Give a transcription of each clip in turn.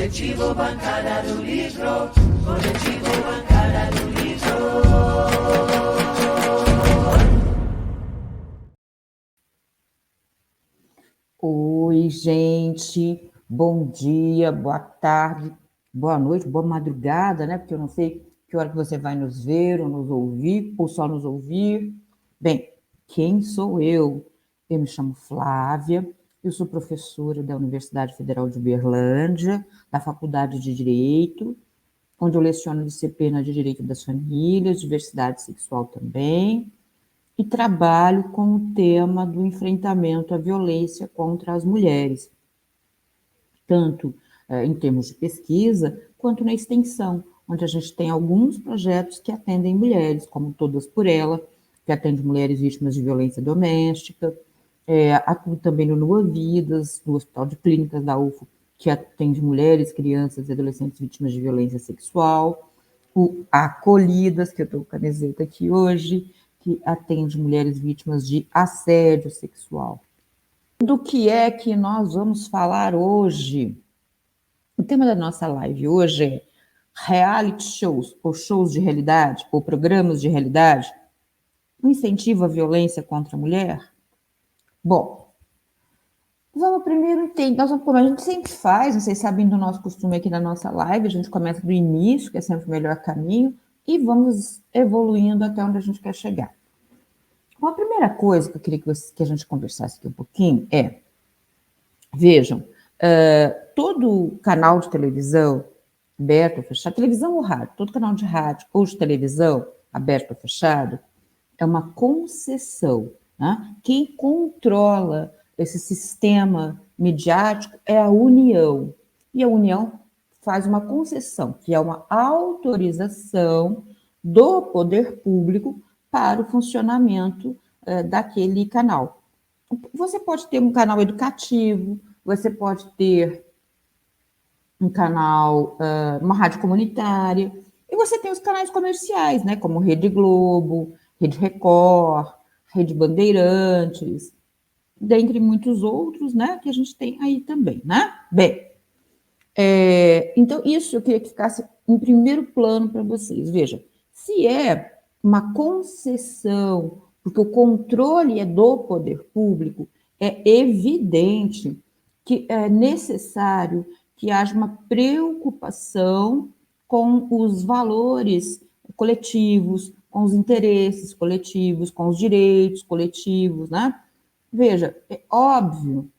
Coletivo Bancada do Livro, Coletivo Bancada do Livro. Oi, gente, bom dia, boa tarde, boa noite, boa madrugada, né? Porque eu não sei que hora que você vai nos ver ou nos ouvir, ou só nos ouvir. Bem, quem sou eu? Eu me chamo Flávia, eu sou professora da Universidade Federal de Uberlândia, da Faculdade de Direito, onde eu leciono disciplina de Direito das Famílias, diversidade sexual também, e trabalho com o tema do enfrentamento à violência contra as mulheres, tanto em termos de pesquisa, quanto na extensão, onde a gente tem alguns projetos que atendem mulheres, como Todas por Ela, que atende mulheres vítimas de violência doméstica, atuo também no Nua Vidas, no Hospital de Clínicas da UFO, que atende mulheres, crianças e adolescentes vítimas de violência sexual, o Acolhidas, que eu estou com a camiseta aqui hoje, que atende mulheres vítimas de assédio sexual. Do que é que nós vamos falar hoje? O tema da nossa live hoje é reality shows, ou shows de realidade, ou programas de realidade, um incentivo à violência contra a mulher? Bom, vamos primeiro entender, como a gente sempre faz, vocês sabem do nosso costume aqui na nossa live, a gente começa do início, que é sempre o melhor caminho, e vamos evoluindo até onde a gente quer chegar. Então, a primeira coisa que eu queria que a gente conversasse aqui um pouquinho é, vejam, todo canal de televisão, aberto ou fechado, televisão ou rádio, todo canal de rádio ou de televisão, aberto ou fechado, é uma concessão, né? Quem controla esse sistema midiático é a União, e a União faz uma concessão, que é uma autorização do poder público para o funcionamento daquele canal. Você pode ter um canal educativo, você pode ter um canal, uma rádio comunitária, e você tem os canais comerciais, né, como Rede Globo, Rede Record, Rede Bandeirantes, dentre muitos outros, né, que a gente tem aí também, né? Bem, então isso eu queria que ficasse em primeiro plano para vocês. Veja, se é uma concessão, porque o controle é do poder público, é evidente que é necessário que haja uma preocupação com os valores coletivos, com os interesses coletivos, com os direitos coletivos, né? Veja, é óbvio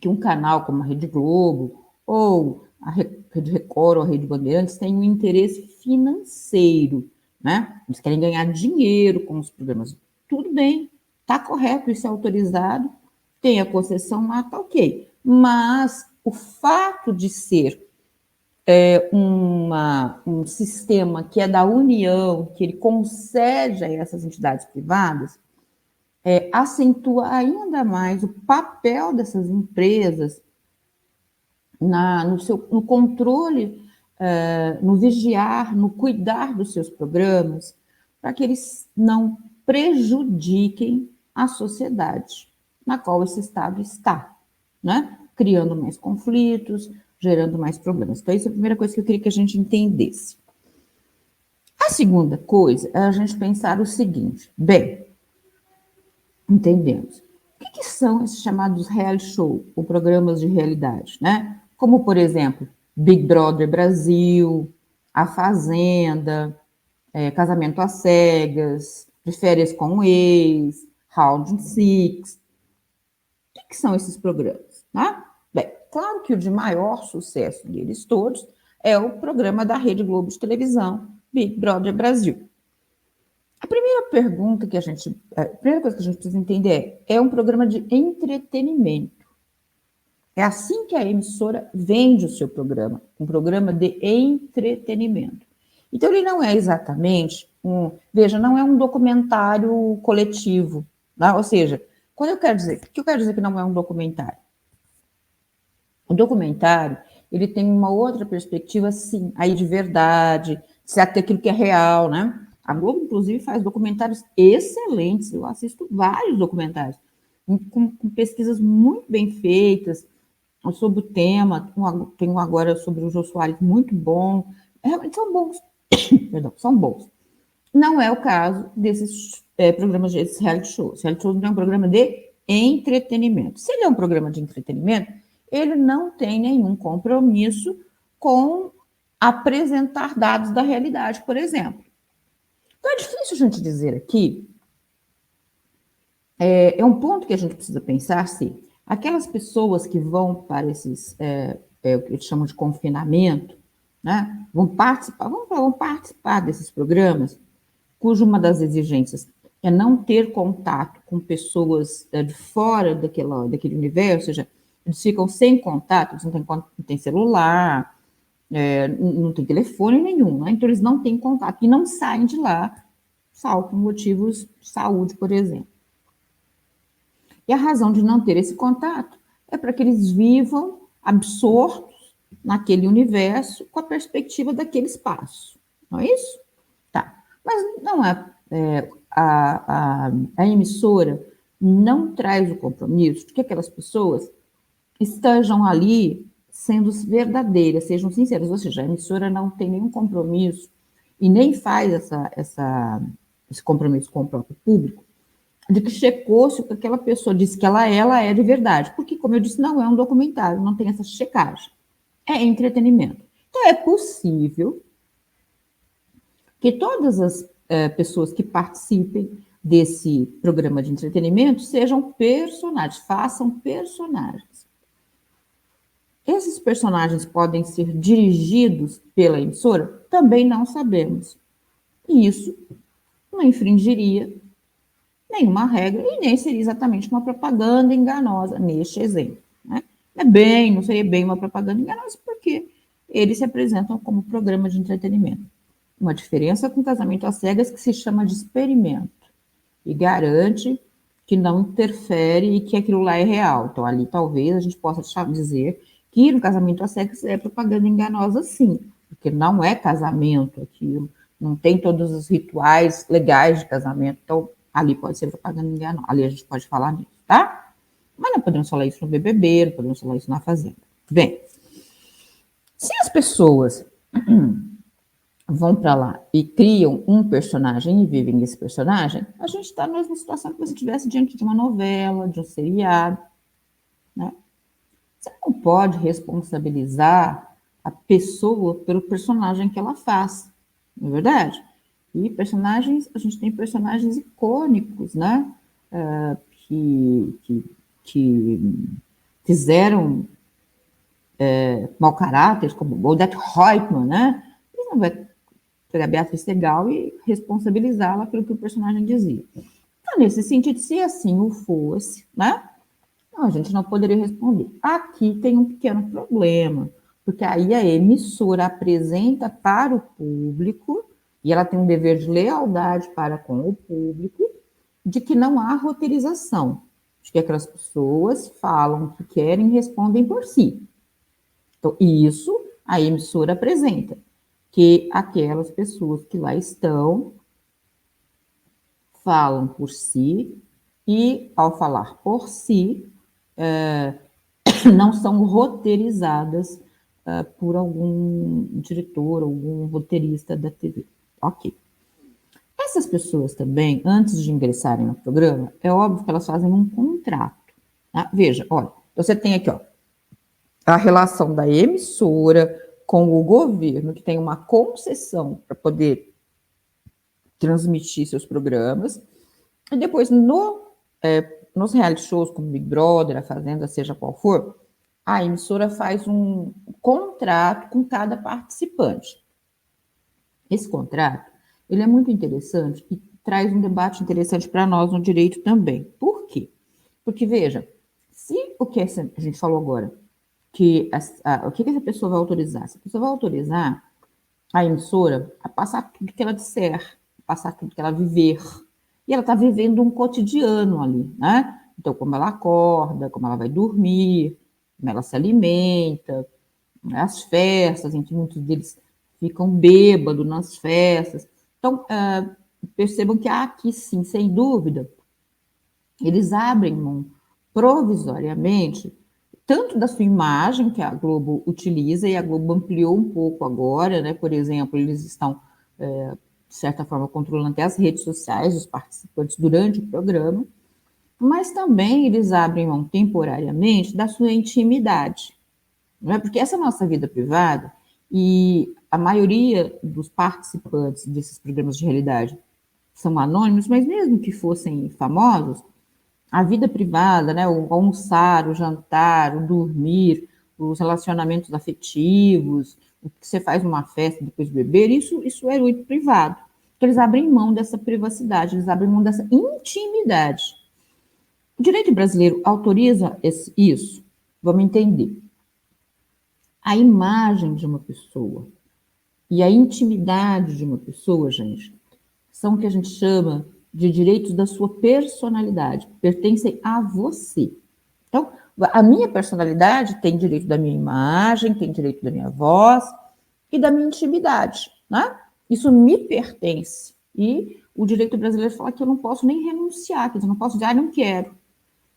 que um canal como a Rede Globo ou a Rede Record ou a Rede Bandeirantes tem um interesse financeiro, né? Eles querem ganhar dinheiro com os programas. Tudo bem, tá correto, isso é autorizado, tem a concessão lá, tá ok. Mas o fato de ser um sistema que é da União, que ele concede a essas entidades privadas, acentua ainda mais o papel dessas empresas no controle, no vigiar, no cuidar dos seus programas, para que eles não prejudiquem a sociedade na qual esse Estado está, né? Criando mais conflitos, gerando mais problemas. Então, essa é a primeira coisa que eu queria que a gente entendesse. A segunda coisa é a gente pensar o seguinte: bem, entendemos. O que são esses chamados reality show, ou programas de realidade, né? Como, por exemplo, Big Brother Brasil, A Fazenda, Casamento às Cegas, De Férias com o Ex, Round Six. O que são esses programas, né? Bem, claro que o de maior sucesso deles todos é o programa da Rede Globo de televisão, Big Brother Brasil. A primeira coisa que a gente precisa entender é um programa de entretenimento. É assim que a emissora vende o seu programa, um programa de entretenimento. Então, ele não é exatamente não é um documentário coletivo, né? Ou seja, o que eu quero dizer que não é um documentário? O documentário, ele tem uma outra perspectiva, sim, aí de verdade, de aquilo que é real, né? A Globo, inclusive, faz documentários excelentes. Eu assisto vários documentários com pesquisas muito bem feitas, sobre o tema, tem um agora sobre o Jô Soares muito bom, realmente são bons, perdão, são bons. Não é o caso desses programas, desses reality shows. Reality shows não é um programa de entretenimento. Se ele é um programa de entretenimento, ele não tem nenhum compromisso com apresentar dados da realidade, por exemplo. Então é difícil a gente dizer aqui, é um ponto que a gente precisa pensar se aquelas pessoas que vão para esses, o que eles chamam de confinamento, né, vão participar desses programas, cuja uma das exigências é não ter contato com pessoas de fora daquele universo, ou seja, eles ficam sem contato, eles não têm celular, não tem telefone nenhum, né? Então eles não têm contato e não saem de lá, salvo por motivos de saúde, por exemplo. E a razão de não ter esse contato é para que eles vivam absortos naquele universo com a perspectiva daquele espaço, não é isso? Tá, mas não a emissora não traz o compromisso de que aquelas pessoas estejam ali sendo verdadeiras, sejam sinceras, ou seja, a emissora não tem nenhum compromisso e nem faz esse compromisso com o próprio público, de que checou se o que aquela pessoa disse que ela é de verdade, porque, como eu disse, não é um documentário, não tem essa checagem, é entretenimento. Então, é possível que todas as pessoas que participem desse programa de entretenimento sejam personagens, façam personagens. Esses personagens podem ser dirigidos pela emissora? Também não sabemos. E isso não infringiria nenhuma regra e nem seria exatamente uma propaganda enganosa neste exemplo. Né? Não seria bem uma propaganda enganosa, porque eles se apresentam como programa de entretenimento. Uma diferença com casamento às cegas que se chama de experimento e garante que não interfere e que aquilo lá é real. Então, ali talvez a gente possa dizer que no casamento às cegas é propaganda enganosa, sim, porque não é casamento aquilo, não tem todos os rituais legais de casamento, então ali pode ser propaganda enganosa, ali a gente pode falar nisso, tá? Mas não podemos falar isso no BBB, não podemos falar isso na Fazenda. Bem, se as pessoas vão para lá e criam um personagem e vivem esse personagem, a gente está na mesma situação que você estivesse diante de uma novela, de um seriado, né? Você não pode responsabilizar a pessoa pelo personagem que ela faz, não é verdade? E personagens, a gente tem personagens icônicos, né? Que fizeram mau caráter, como Odette Roitman, né? Ele não vai pegar a Beatriz Segal e responsabilizá-la pelo que o personagem dizia. Então, nesse sentido, se assim o fosse, né? Não, a gente não poderia responder. Aqui tem um pequeno problema, porque aí a emissora apresenta para o público, e ela tem um dever de lealdade para com o público, de que não há roteirização, de que aquelas pessoas falam o que querem e respondem por si. Então, isso a emissora apresenta, que aquelas pessoas que lá estão falam por si e, ao falar por si, não são roteirizadas por algum diretor, algum roteirista da TV. Ok. Essas pessoas também, antes de ingressarem no programa, é óbvio que elas fazem um contrato. Tá? Veja, olha, você tem aqui, ó, a relação da emissora com o governo, que tem uma concessão para poder transmitir seus programas, e depois nos reality shows, como Big Brother, A Fazenda, seja qual for, a emissora faz um contrato com cada participante. Esse contrato, ele é muito interessante e traz um debate interessante para nós no direito também. Por quê? Porque, veja, se o que a gente falou agora, que o que essa pessoa vai autorizar? Essa pessoa vai autorizar a emissora a passar tudo que ela disser, a passar tudo que ela viver. E ela está vivendo um cotidiano ali, né? Então, como ela acorda, como ela vai dormir, como ela se alimenta, né? As festas, em que muitos deles ficam bêbados nas festas. Então, percebam que aqui sim, sem dúvida, eles abrem mão provisoriamente tanto da sua imagem, que a Globo utiliza, e a Globo ampliou um pouco agora, né? Por exemplo, eles estão, de certa forma, controlando até as redes sociais dos participantes durante o programa, mas também eles abrem mão temporariamente da sua intimidade, não é? Porque essa nossa vida privada, e a maioria dos participantes desses programas de realidade são anônimos, mas mesmo que fossem famosos, a vida privada, né, o almoçar, o jantar, o dormir, os relacionamentos afetivos, o que você faz numa festa depois de beber, isso é muito privado. Então, eles abrem mão dessa privacidade, eles abrem mão dessa intimidade. O direito brasileiro autoriza isso? Vamos entender. A imagem de uma pessoa e a intimidade de uma pessoa, gente, são o que a gente chama de direitos da sua personalidade, pertencem a você. Então, a minha personalidade tem direito da minha imagem, tem direito da minha voz e da minha intimidade, né? Isso me pertence. E o direito brasileiro fala que eu não posso nem renunciar, quer dizer, eu não posso dizer, não quero,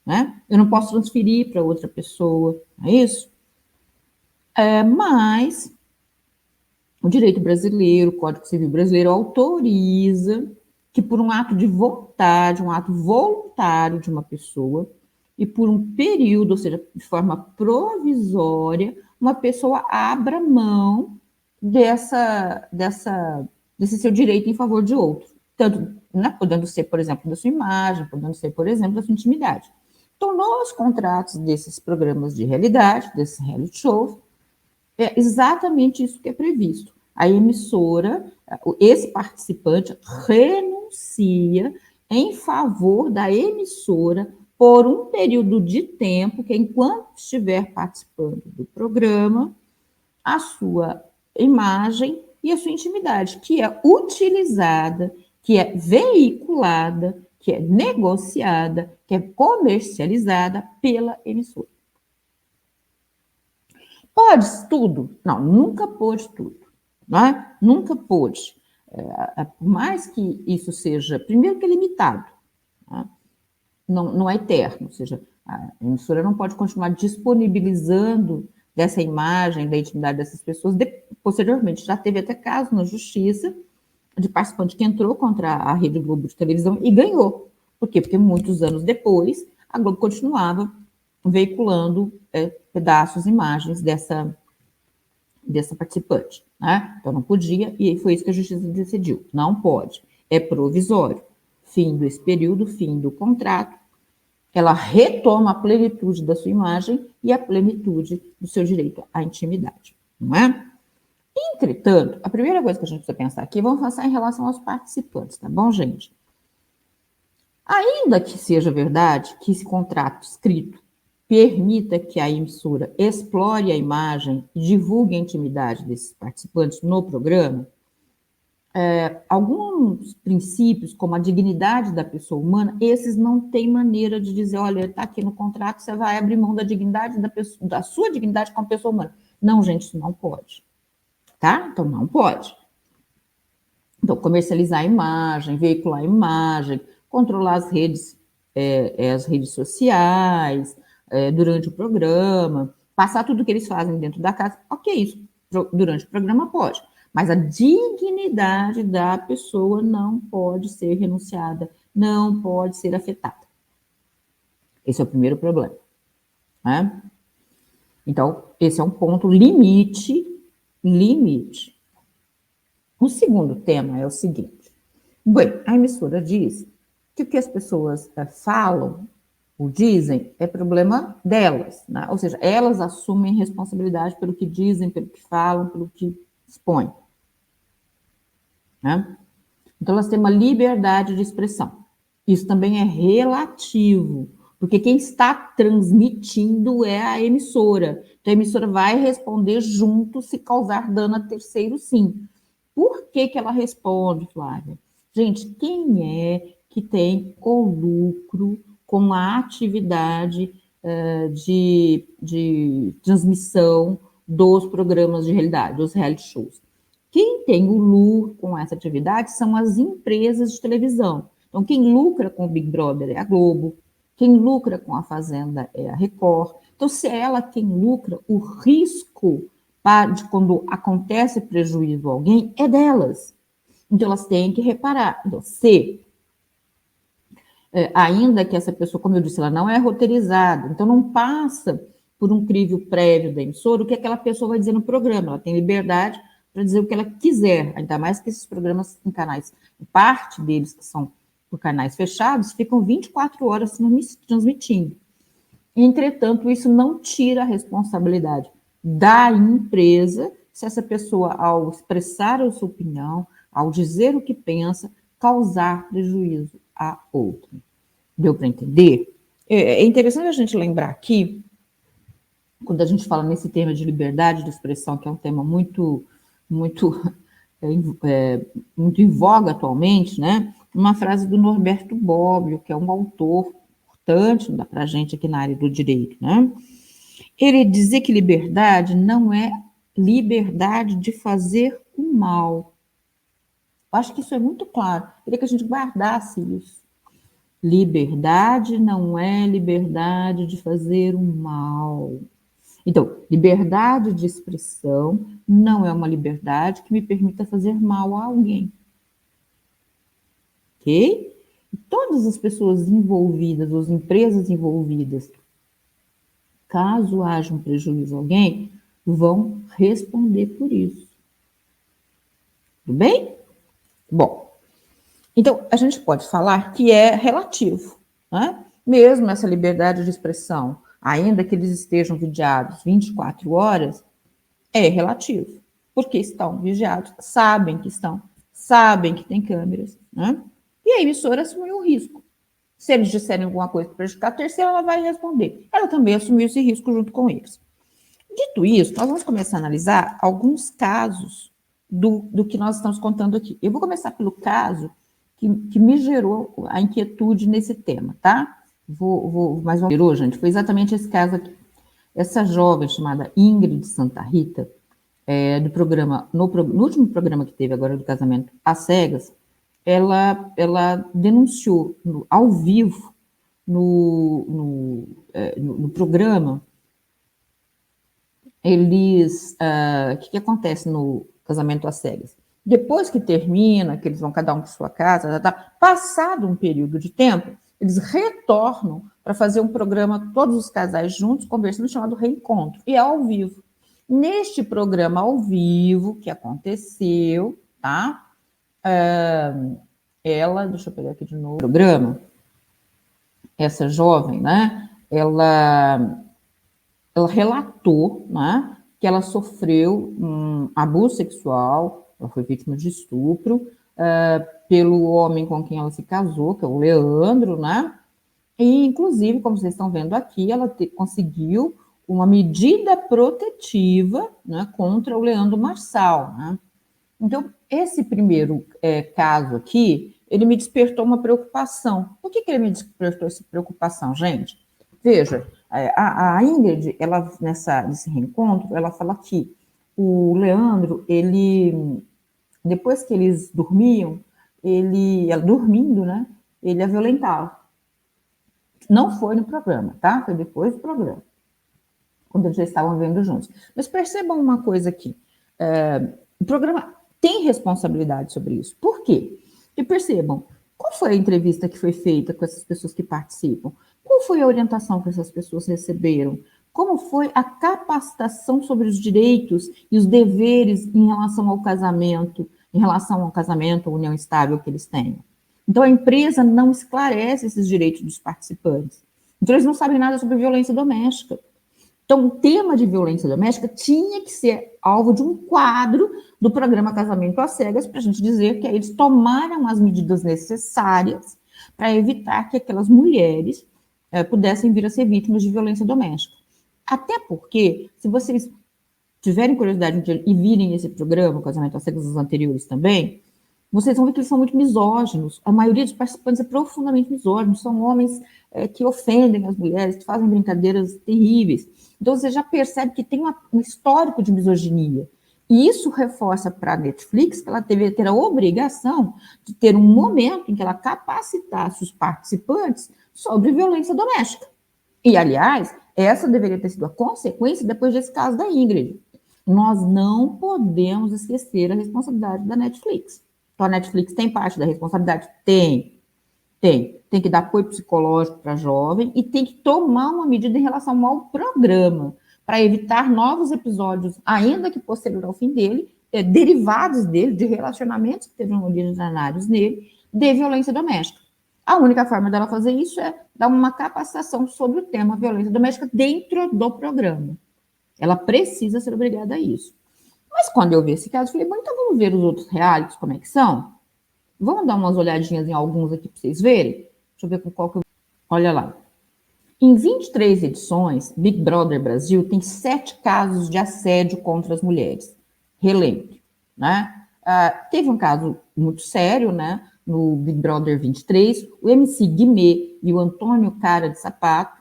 né? Eu não posso transferir para outra pessoa, não é isso? Mas o direito brasileiro, o Código Civil brasileiro autoriza que por um ato de vontade, um ato voluntário de uma pessoa, e por um período, ou seja, de forma provisória, uma pessoa abra mão desse seu direito em favor de outro. Tanto, né, podendo ser, por exemplo, da sua imagem, podendo ser, por exemplo, da sua intimidade. Então, nos contratos desses programas de realidade, desses reality shows, é exatamente isso que é previsto. A emissora, esse participante renuncia em favor da emissora por um período de tempo, que enquanto estiver participando do programa, a sua imagem e a sua intimidade, que é utilizada, que é veiculada, que é negociada, que é comercializada pela emissora. Pode tudo? Não, nunca pôde tudo. Né? Nunca pôde. Por mais que isso seja, primeiro que é limitado, né? Não é eterno, ou seja, a emissora não pode continuar disponibilizando dessa imagem, da intimidade dessas pessoas. Posteriormente, já teve até caso na justiça de participante que entrou contra a Rede Globo de televisão e ganhou. Por quê? Porque muitos anos depois, a Globo continuava veiculando pedaços, imagens dessa participante, né? Então não podia, e foi isso que a justiça decidiu. Não pode. É provisório. Fim desse período, fim do contrato, ela retoma a plenitude da sua imagem e a plenitude do seu direito à intimidade, não é? Entretanto, a primeira coisa que a gente precisa pensar aqui, vamos pensar em relação aos participantes, tá bom, gente? Ainda que seja verdade que esse contrato escrito permita que a emissora explore a imagem e divulgue a intimidade desses participantes no programa, alguns princípios, como a dignidade da pessoa humana, esses não têm maneira de dizer, olha, está aqui no contrato, você vai abrir mão da dignidade da sua dignidade como pessoa humana. Não, gente, isso não pode. Tá? Então, não pode. Então, comercializar a imagem, veicular a imagem, controlar as redes sociais, durante o programa, passar tudo que eles fazem dentro da casa, ok, isso durante o programa pode, mas a dignidade da pessoa não pode ser renunciada, não pode ser afetada. Esse é o primeiro problema, né? Então, esse é um ponto limite. O segundo tema é o seguinte. Bem, a emissora diz que o que as pessoas falam ou dizem é problema delas, né? Ou seja, elas assumem responsabilidade pelo que dizem, pelo que falam, pelo que expõem, né? Então, elas têm uma liberdade de expressão. Isso também é relativo, porque quem está transmitindo é a emissora. Então, a emissora vai responder junto se causar dano a terceiro, sim. Por que ela responde, Flávia? Gente, quem é que tem o lucro com a atividade de transmissão dos programas de realidade, dos reality shows? Quem tem o lucro com essa atividade são as empresas de televisão. Então, quem lucra com o Big Brother é a Globo, quem lucra com a Fazenda é a Record, Então, se é ela quem lucra, o risco de quando acontece prejuízo a alguém é delas. Então, elas têm que reparar. Então, ainda que essa pessoa, como eu disse, ela não é roteirizada, então não passa por um crivo prévio da emissora o que aquela pessoa vai dizer no programa. Ela tem liberdade para dizer o que ela quiser, ainda mais que esses programas em canais, parte deles que são por canais fechados, ficam 24 horas transmitindo. Entretanto, isso não tira a responsabilidade da empresa se essa pessoa, ao expressar a sua opinião, ao dizer o que pensa, causar prejuízo a outro. Deu para entender? É interessante a gente lembrar aqui, quando a gente fala nesse tema de liberdade de expressão, que é um tema muito em voga atualmente, né? Uma frase do Norberto Bobbio, que é um autor importante para a gente aqui na área do direito, né? Ele dizia que liberdade não é liberdade de fazer o mal. Eu acho que isso é muito claro. Eu queria que a gente guardasse isso. Liberdade não é liberdade de fazer o mal. Então, liberdade de expressão não é uma liberdade que me permita fazer mal a alguém. Ok? E todas as pessoas envolvidas, as empresas envolvidas, caso haja um prejuízo a alguém, vão responder por isso. Tudo bem? Bom, então a gente pode falar que é relativo, né? Mesmo essa liberdade de expressão, ainda que eles estejam vigiados 24 horas, é relativo, porque estão vigiados, sabem que estão, sabem que tem câmeras, né? E a emissora assumiu o risco. Se eles disserem alguma coisa para prejudicar a terceira, ela vai responder. Ela também assumiu esse risco junto com eles. Dito isso, nós vamos começar a analisar alguns casos do que nós estamos contando aqui. Eu vou começar pelo caso que me gerou a inquietude nesse tema, tá? Mas gerou, gente, foi exatamente esse caso aqui. Essa jovem chamada Ingrid Santa Rita, do programa, no último programa que teve agora do Casamento às Cegas, ela denunciou ao vivo no programa. Eles, o que acontece no Casamento às Cegas? Depois que termina, que eles vão cada um para sua casa, passado um período de tempo, eles retornam para fazer um programa, todos os casais juntos, conversando, chamado Reencontro, e é ao vivo. Neste programa ao vivo que aconteceu, tá? Deixa eu pegar aqui de novo o programa, essa jovem, né? Ela relatou, né, que ela sofreu um abuso sexual, ela foi vítima de estupro pelo homem com quem ela se casou, que é o Leandro, né? E, inclusive, como vocês estão vendo aqui, ela conseguiu uma medida protetiva, né, contra o Leandro Marçal, né? Então, esse primeiro caso aqui, ele me despertou uma preocupação. Por que ele me despertou essa preocupação, gente? Veja, a Ingrid, ela, nesse reencontro, ela fala que o Leandro, depois que eles dormiam, ela dormindo, né, ele a violentava. Não foi no programa, tá? Foi depois do programa, quando eles já estavam vivendo juntos. Mas percebam uma coisa aqui, o programa tem responsabilidade sobre isso. Por quê? E percebam, qual foi a entrevista que foi feita com essas pessoas que participam? Qual foi a orientação que essas pessoas receberam? Como foi a capacitação sobre os direitos e os deveres em relação ao casamento, ou união estável que eles tenham? Então, a empresa não esclarece esses direitos dos participantes. Então, eles não sabem nada sobre violência doméstica. Então, o tema de violência doméstica tinha que ser alvo de um quadro do programa Casamento às Cegas, para a gente dizer que eles tomaram as medidas necessárias para evitar que aquelas mulheres pudessem vir a ser vítimas de violência doméstica. Até porque, se vocês tiverem curiosidade e virem esse programa, Casamento às Cegas, os anteriores também, vocês vão ver que eles são muito misóginos. A maioria dos participantes é profundamente misógino, são homens que ofendem as mulheres, que fazem brincadeiras terríveis. Então, você já percebe que tem um histórico de misoginia. E isso reforça para a Netflix que ela deve ter a obrigação de ter um momento em que ela capacitasse os participantes sobre violência doméstica. E, aliás, essa deveria ter sido a consequência depois desse caso da Ingrid. Nós não podemos esquecer a responsabilidade da Netflix. Então, a Netflix tem parte da responsabilidade? Tem. Tem que dar apoio psicológico para a jovem e tem que tomar uma medida em relação ao programa, para evitar novos episódios, ainda que posterior ao fim dele, derivados dele, de relacionamentos que estejam originários nele, de violência doméstica. A única forma dela fazer isso é dar uma capacitação sobre o tema violência doméstica dentro do programa. Ela precisa ser obrigada a isso. Mas quando eu vi esse caso, eu falei, bom, então vamos ver os outros realities, como é que são? Vamos dar umas olhadinhas em alguns aqui para vocês verem? Deixa eu ver com qual que eu... Olha lá. Em 23 edições, Big Brother Brasil tem 7 casos de assédio contra as mulheres. Relembre, né? Teve um caso muito sério, né? No Big Brother 23, o MC Guimê e o Antônio Cara de Sapato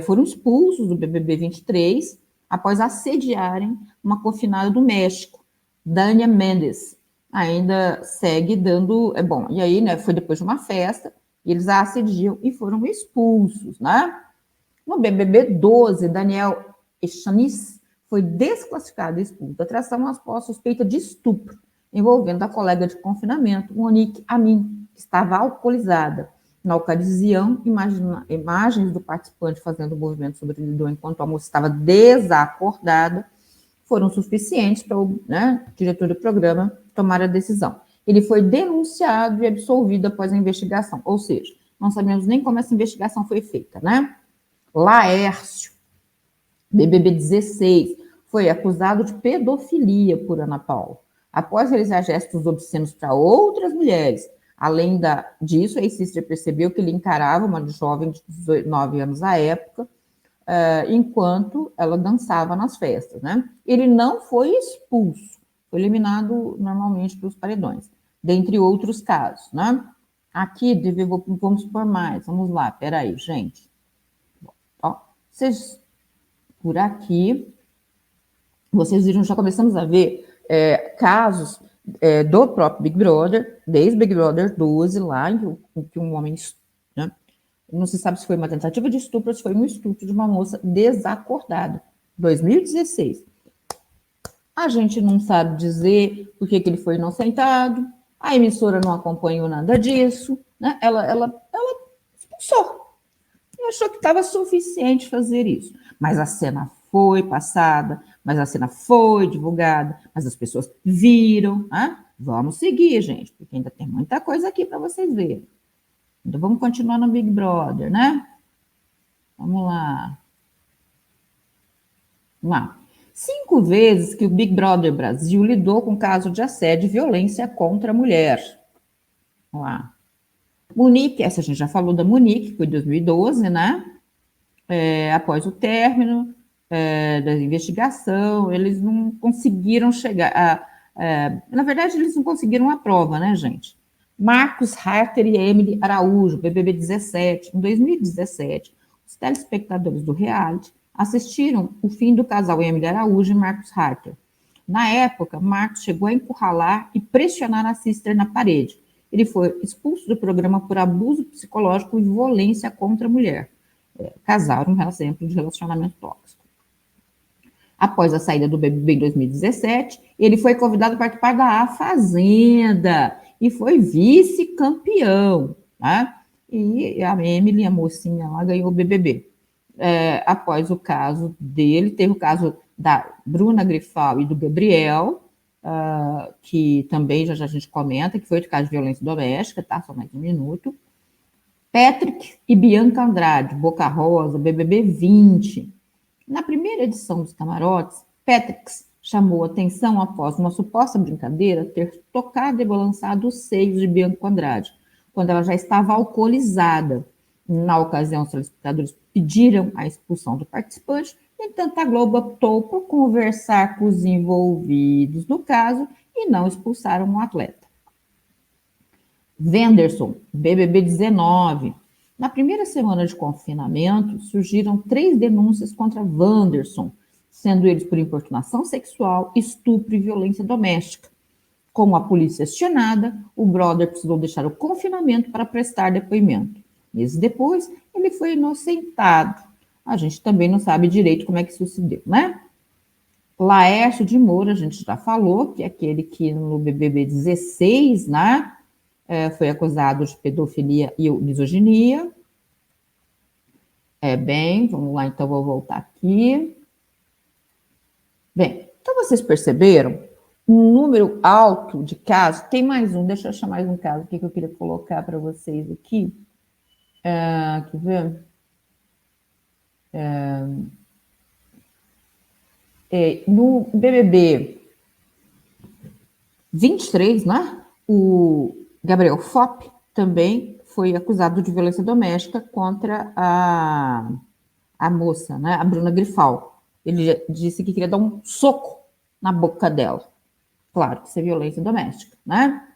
foram expulsos do BBB 23 após assediarem uma confinada do México, Dania Mendes. Ainda segue dando... bom, e aí, né, foi depois de uma festa, e eles a assediam e foram expulsos, né? No BBB 12, Daniel Echanis foi desclassificado e expulso da atração após suspeita de estupro, envolvendo a colega de confinamento, Monique Amin, que estava alcoolizada. Na ocasião, imagens do participante fazendo movimento sobre o lidor enquanto a moça estava desacordada foram suficientes para o diretor do programa tomar a decisão. Ele foi denunciado e absolvido após a investigação, ou seja, não sabemos nem como essa investigação foi feita, né? Laércio, BBB 16, foi acusado de pedofilia por Ana Paula. Após realizar gestos obscenos para outras mulheres, além disso, a ex-sister percebeu que ele encarava uma jovem de 19 anos à época, enquanto ela dançava nas festas, né? Ele não foi expulso, foi eliminado normalmente pelos paredões, dentre outros casos, né? Aqui, vamos por mais, vamos lá, peraí, gente. Ó, por aqui, vocês viram, já começamos a ver casos do próprio Big Brother, desde Big Brother 12, lá, em que um homem, né? Não se sabe se foi uma tentativa de estupro ou se foi um estupro de uma moça desacordada. 2016. A gente não sabe dizer por que ele foi inocentado, a emissora não acompanhou nada disso, né? Ela expulsou. E achou que estava suficiente fazer isso. Mas a cena foi passada, mas a cena foi divulgada, mas as pessoas viram. Né? Vamos seguir, gente, porque ainda tem muita coisa aqui para vocês verem. Então, vamos continuar no Big Brother, né? Vamos lá. Vamos lá. 5 vezes que o Big Brother Brasil lidou com caso de assédio e violência contra a mulher. Vamos lá. Monique, essa a gente já falou da Monique, que foi em 2012, né? Após o término da investigação, eles não conseguiram chegar... na verdade, eles não conseguiram a prova, né, gente? Marcos Harter e Emily Araújo, BBB 17. Em 2017, os telespectadores do reality assistiram o fim do casal Emily Araújo e Marcos Harter. Na época, Marcos chegou a encurralar e pressionar a sister na parede. Ele foi expulso do programa por abuso psicológico e violência contra a mulher. Casaram um exemplo de relacionamento tóxico. Após a saída do BBB em 2017, ele foi convidado a participar da A Fazenda e foi vice-campeão, né? E a Emily, a mocinha lá, ganhou o BBB. Após o caso dele, teve o caso da Bruna Grifal e do Gabriel, que também já a gente comenta, que foi outro caso de violência doméstica, tá? Só mais um minuto. Patrick e Bianca Andrade, Boca Rosa, BBB 20. Na primeira edição dos camarotes, Patrick chamou atenção após uma suposta brincadeira ter tocado e balançado os seios de Bianca Andrade, quando ela já estava alcoolizada. Na ocasião, os telespectadores pediram a expulsão do participante, no entanto, a Globo optou por conversar com os envolvidos no caso e não expulsaram o atleta. Wenderson, BBB 19. Na primeira semana de confinamento, surgiram 3 denúncias contra Wenderson, sendo eles por importunação sexual, estupro e violência doméstica. Com a polícia acionada, o brother precisou deixar o confinamento para prestar depoimento. Meses depois, ele foi inocentado. A gente também não sabe direito como é que sucedeu, né? Laércio de Moura, a gente já falou, que é aquele que no BBB 16, né, foi acusado de pedofilia e misoginia. Bem, vamos lá, então vou voltar aqui. Bem, então vocês perceberam um número alto de casos. Tem mais um, deixa eu achar mais um caso aqui que eu queria colocar para vocês aqui. Quer ver? No BBB 23, né? O Gabriel Fop também foi acusado de violência doméstica contra a moça, né? A Bruna Grifal. Ele disse que queria dar um soco na boca dela. Claro que isso é violência doméstica, né?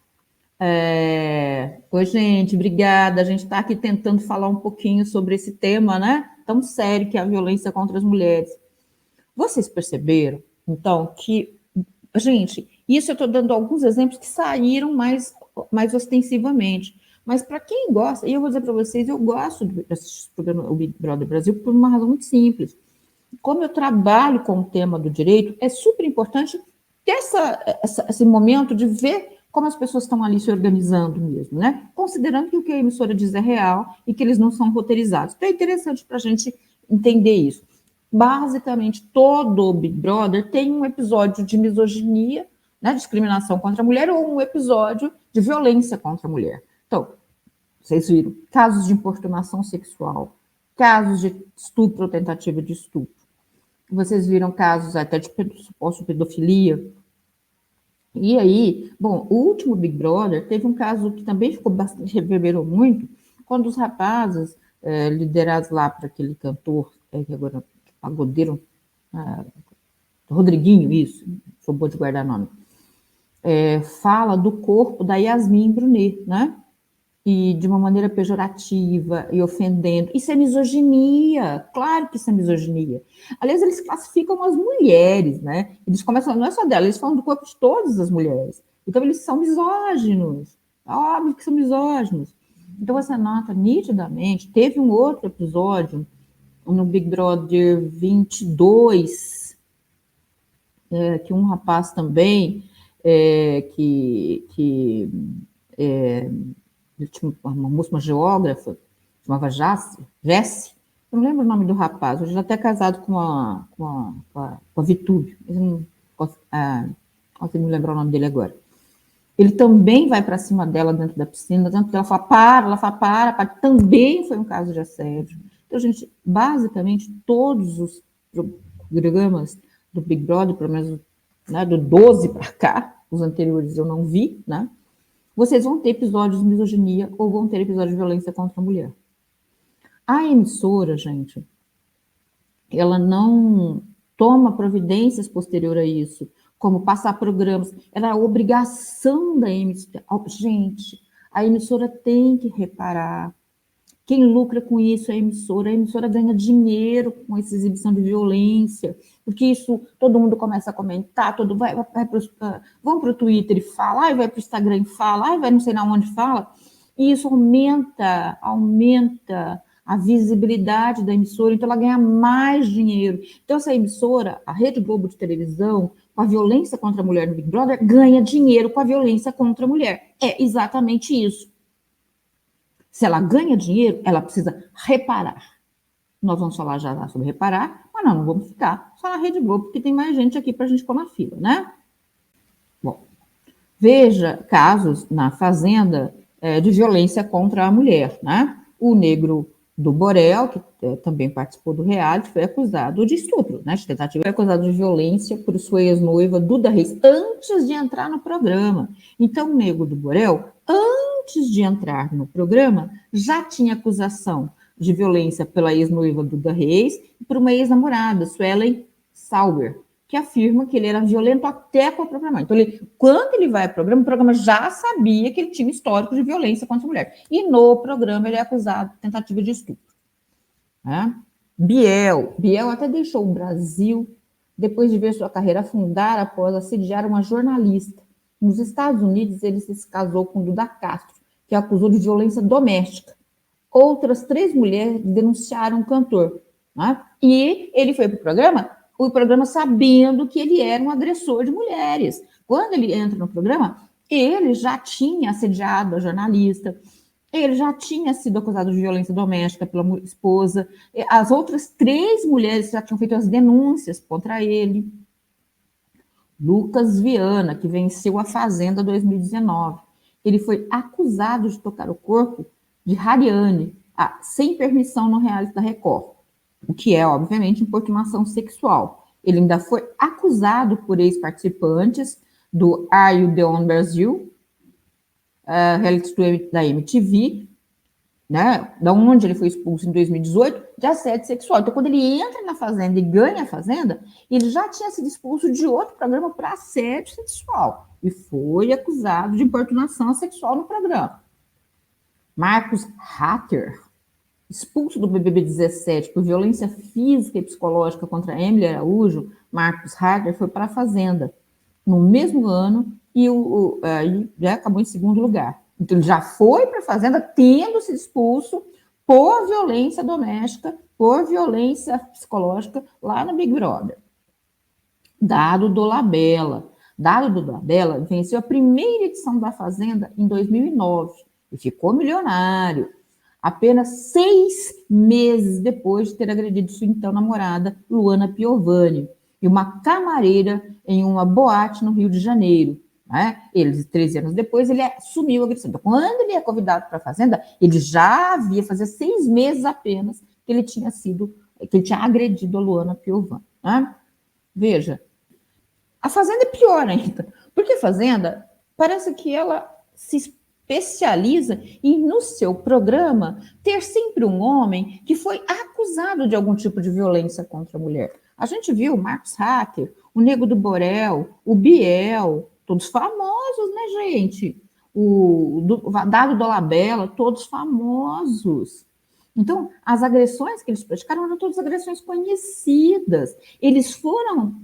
Oi, gente, obrigada. A gente está aqui tentando falar um pouquinho sobre esse tema, né? Tão sério que é a violência contra as mulheres. Vocês perceberam, então, que, gente, isso eu estou dando alguns exemplos que saíram mais ostensivamente. Mas para quem gosta, e eu vou dizer para vocês, eu gosto de assistir o programa o Big Brother Brasil por uma razão muito simples. Como eu trabalho com o tema do direito, é super importante ter esse momento de ver como as pessoas estão ali se organizando mesmo, né? Considerando que o que a emissora diz é real e que eles não são roteirizados. Então é interessante para a gente entender isso. Basicamente, todo o Big Brother tem um episódio de misoginia, né, discriminação contra a mulher, ou um episódio de violência contra a mulher. Então, vocês viram casos de importunação sexual, casos de estupro ou tentativa de estupro. Vocês viram casos até de suposta pedofilia. E aí, bom, o último Big Brother teve um caso que também ficou bastante, reverberou muito, quando os rapazes, liderados lá por aquele cantor, que agora pagodeiro, Rodriguinho, isso, sou boa de guardar nome, fala do corpo da Yasmin Brunet, né? E de uma maneira pejorativa e ofendendo. Isso é misoginia, claro que isso é misoginia. Aliás, eles classificam as mulheres, né? Eles começam, não é só delas, eles falam do corpo de todas as mulheres. Então, eles são misóginos. Óbvio que são misóginos. Então, você nota nitidamente, teve um outro episódio no Big Brother 22, que um rapaz também, que ele tinha uma moça, uma geógrafa, chamava Jesse, eu não lembro o nome do rapaz, hoje ele é até casado com a Vitúbio, não consigo me lembrar o nome dele agora. Ele também vai para cima dela dentro da piscina, tanto que ela fala, para, também foi um caso de assédio. Então, gente, basicamente, todos os programas do Big Brother, pelo menos, né, do 12 para cá, os anteriores eu não vi, né? Vocês vão ter episódios de misoginia ou vão ter episódios de violência contra a mulher. A emissora, gente, ela não toma providências posterior a isso, como passar programas. Era a obrigação da emissora. Gente, a emissora tem que reparar. Quem lucra com isso é a emissora ganha dinheiro com essa exibição de violência, porque isso todo mundo começa a comentar, vão para o Twitter e fala, vai para o Instagram e fala, vai não sei na onde fala, e isso aumenta a visibilidade da emissora, então ela ganha mais dinheiro. Então essa emissora, a Rede Globo de televisão, com a violência contra a mulher no Big Brother, ganha dinheiro com a violência contra a mulher. É exatamente isso. Se ela ganha dinheiro, ela precisa reparar. Nós vamos falar já sobre reparar, mas não vamos ficar só na Rede Globo, porque tem mais gente aqui para a gente pôr na fila, né? Bom, veja casos na Fazenda de violência contra a mulher, né? O Negro do Borel, que também participou do reality, foi acusado de estupro, né? De tentativa, foi acusado de violência por sua ex-noiva, Duda Reis, antes de entrar no programa. Então, o Negro do Borel, antes de entrar no programa, já tinha acusação de violência pela ex-noiva Duda Reis e por uma ex-namorada, Suelen Sauer, que afirma que ele era violento até com a própria mãe. Então, quando ele vai ao programa, o programa já sabia que ele tinha histórico de violência contra a mulher. E no programa ele é acusado de tentativa de estupro. Né? Biel até deixou o Brasil depois de ver sua carreira afundar após assediar uma jornalista. Nos Estados Unidos, ele se casou com Duda Castro, que acusou de violência doméstica. outras 3 mulheres denunciaram o cantor. Né? E ele foi para o programa sabendo que ele era um agressor de mulheres. Quando ele entra no programa, ele já tinha assediado a jornalista, ele já tinha sido acusado de violência doméstica pela esposa, as outras 3 mulheres já tinham feito as denúncias contra ele. Lucas Viana, que venceu a Fazenda 2019, ele foi acusado de tocar o corpo de Hariane, sem permissão no reality da Record, o que é, obviamente, importunação sexual. Ele ainda foi acusado por ex-participantes do Are You The One Brasil, reality da MTV, né, da onde ele foi expulso em 2018, de assédio sexual. Então, quando ele entra na Fazenda e ganha a Fazenda, ele já tinha sido expulso de outro programa por assédio sexual e foi acusado de importunação sexual no programa. Marcos Hatter, expulso do BBB 17 por violência física e psicológica contra Emily Araújo, Marcos Hatter foi para a Fazenda no mesmo ano e já acabou em segundo lugar. Então, ele já foi para a Fazenda tendo se expulso por violência doméstica, por violência psicológica lá no Big Brother. Dado Dolabella venceu a primeira edição da Fazenda em 2009 e ficou milionário, apenas 6 meses depois de ter agredido sua então namorada, Luana Piovani, e uma camareira em uma boate no Rio de Janeiro. Né? 13 anos depois, ele assumiu a agressão. Então, quando ele é convidado para a Fazenda, ele já havia, fazia 6 meses apenas, que ele tinha agredido a Luana Piovani. Né? Veja, a Fazenda é pior ainda, porque a Fazenda parece que ela se especializa em, no seu programa, ter sempre um homem que foi acusado de algum tipo de violência contra a mulher. A gente viu o Marcos Hatter, o Nego do Borel, o Biel, todos famosos, né, gente? O Dado Dolabella, todos famosos. Então, as agressões que eles praticaram eram todas agressões conhecidas. Eles foram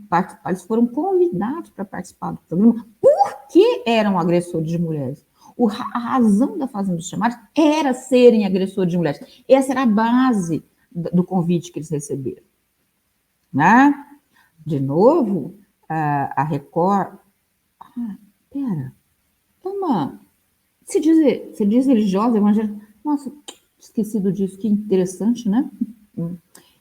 convidados para participar do programa porque eram agressores de mulheres. A razão da Fazenda dos Chamados era serem agressores de mulheres. Essa era a base do convite que eles receberam. Né? De novo, a Record... pera. Se diz religiosa, evangélica... Nossa, esquecido disso, que interessante, né?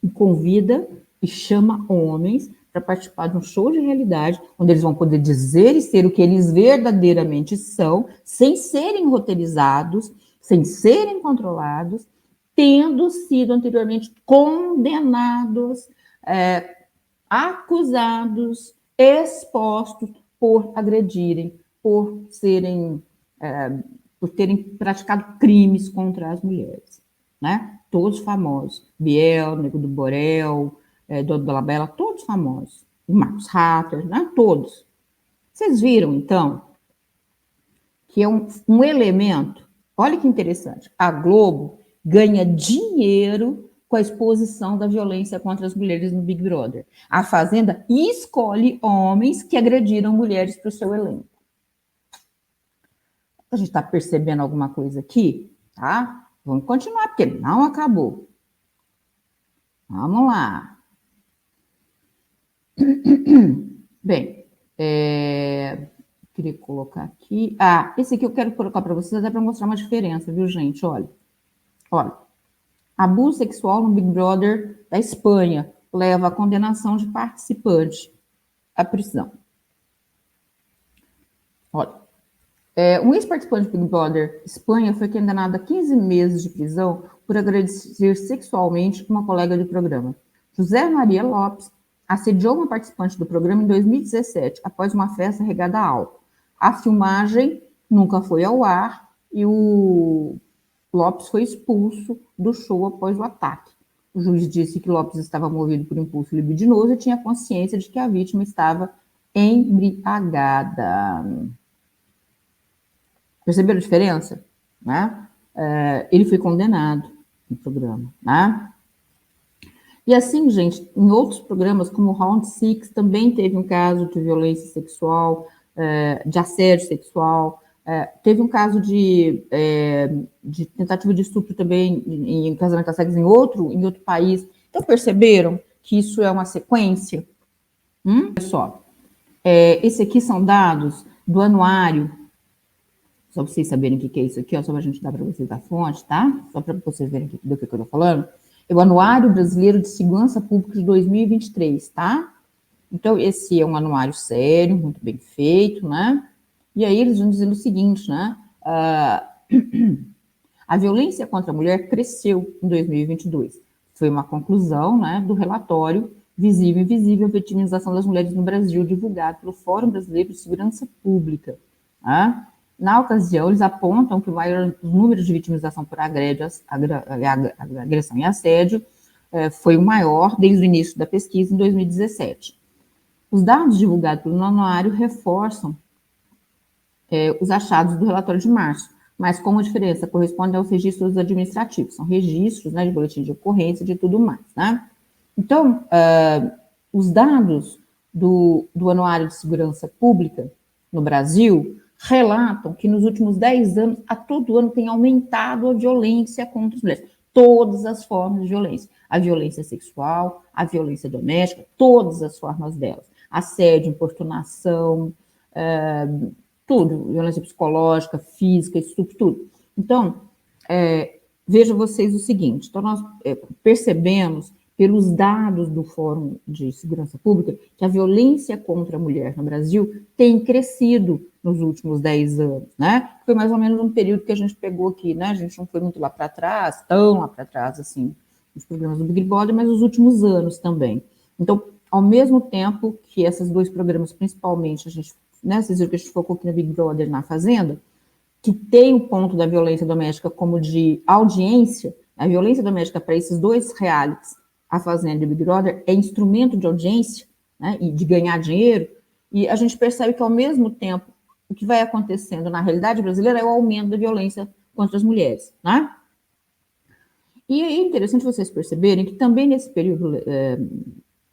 E convida e chama homens para participar de um show de realidade, onde eles vão poder dizer e ser o que eles verdadeiramente são, sem serem roteirizados, sem serem controlados, tendo sido anteriormente condenados, acusados, expostos por agredirem, por terem praticado crimes contra as mulheres, né? Todos famosos. Biel, Nego do Borel, Dado Dolabella, todos famosos. O Marcos Hatter, né? Todos. Vocês viram, então, que é um elemento, olha que interessante, a Globo ganha dinheiro com a exposição da violência contra as mulheres no Big Brother. A Fazenda escolhe homens que agrediram mulheres para o seu elenco. A gente está percebendo alguma coisa aqui? Tá? Vamos continuar, porque não acabou. Vamos lá. Bem, queria colocar aqui... esse aqui eu quero colocar para vocês até para mostrar uma diferença, viu, gente? Olha. Abuso sexual no Big Brother da Espanha leva à condenação de participante à prisão. Olha. Um ex-participante do Big Brother Espanha foi condenado a 15 meses de prisão por agredir sexualmente uma colega de programa. José Maria Lopes assediou uma participante do programa em 2017, após uma festa regada a álcool. A filmagem nunca foi ao ar e o Lopes foi expulso do show após o ataque. O juiz disse que Lopes estava movido por impulso libidinoso e tinha consciência de que a vítima estava embriagada. Perceberam a diferença? Né? Ele foi condenado no programa. Né? E assim, gente, em outros programas, como o Round Six, também teve um caso de violência sexual, de assédio sexual. Teve um caso de tentativa de estupro também em casamento às cegas em outro país. Então, perceberam que isso é uma sequência? Olha só, esse aqui são dados do anuário, só para vocês saberem o que é isso aqui, ó, só para a gente dar para vocês a fonte, tá? Só para vocês verem do que eu estou falando. É o Anuário Brasileiro de Segurança Pública de 2023, tá? Então, esse é um anuário sério, muito bem feito, né? E aí eles vão dizendo o seguinte, né? A violência contra a mulher cresceu em 2022. Foi uma conclusão, né, do relatório Visível e Invisível, a vitimização das mulheres no Brasil, divulgado pelo Fórum Brasileiro de Segurança Pública. Tá? Na ocasião, eles apontam que o maior número de vitimização por agressão e assédio foi o maior desde o início da pesquisa, em 2017. Os dados divulgados pelo anuário reforçam os achados do relatório de março, mas com uma diferença, corresponde aos registros administrativos, são registros, né, de boletim de ocorrência e de tudo mais, né? Então, os dados do Anuário de Segurança Pública no Brasil relatam que nos últimos 10 anos, a todo ano tem aumentado a violência contra as mulheres, todas as formas de violência, a violência sexual, a violência doméstica, todas as formas delas, assédio, importunação, tudo, violência psicológica, física, estupro, tudo. Então, vejam vocês o seguinte, então nós percebemos pelos dados do Fórum de Segurança Pública que a violência contra a mulher no Brasil tem crescido nos últimos 10 anos, né? Foi mais ou menos um período que a gente pegou aqui, né? A gente não foi muito lá para trás, tão lá para trás, assim, nos programas do Big Brother, mas os últimos anos também. Então, ao mesmo tempo que esses dois programas, principalmente, a gente, né, vocês viram que a gente focou aqui no Big Brother, na Fazenda, que tem o ponto da violência doméstica como de audiência, a violência doméstica para esses dois realities, a Fazenda e o Big Brother, é instrumento de audiência, né, e de ganhar dinheiro, e a gente percebe que, ao mesmo tempo, o que vai acontecendo na realidade brasileira é o aumento da violência contra as mulheres, né? E é interessante vocês perceberem que também nesse período,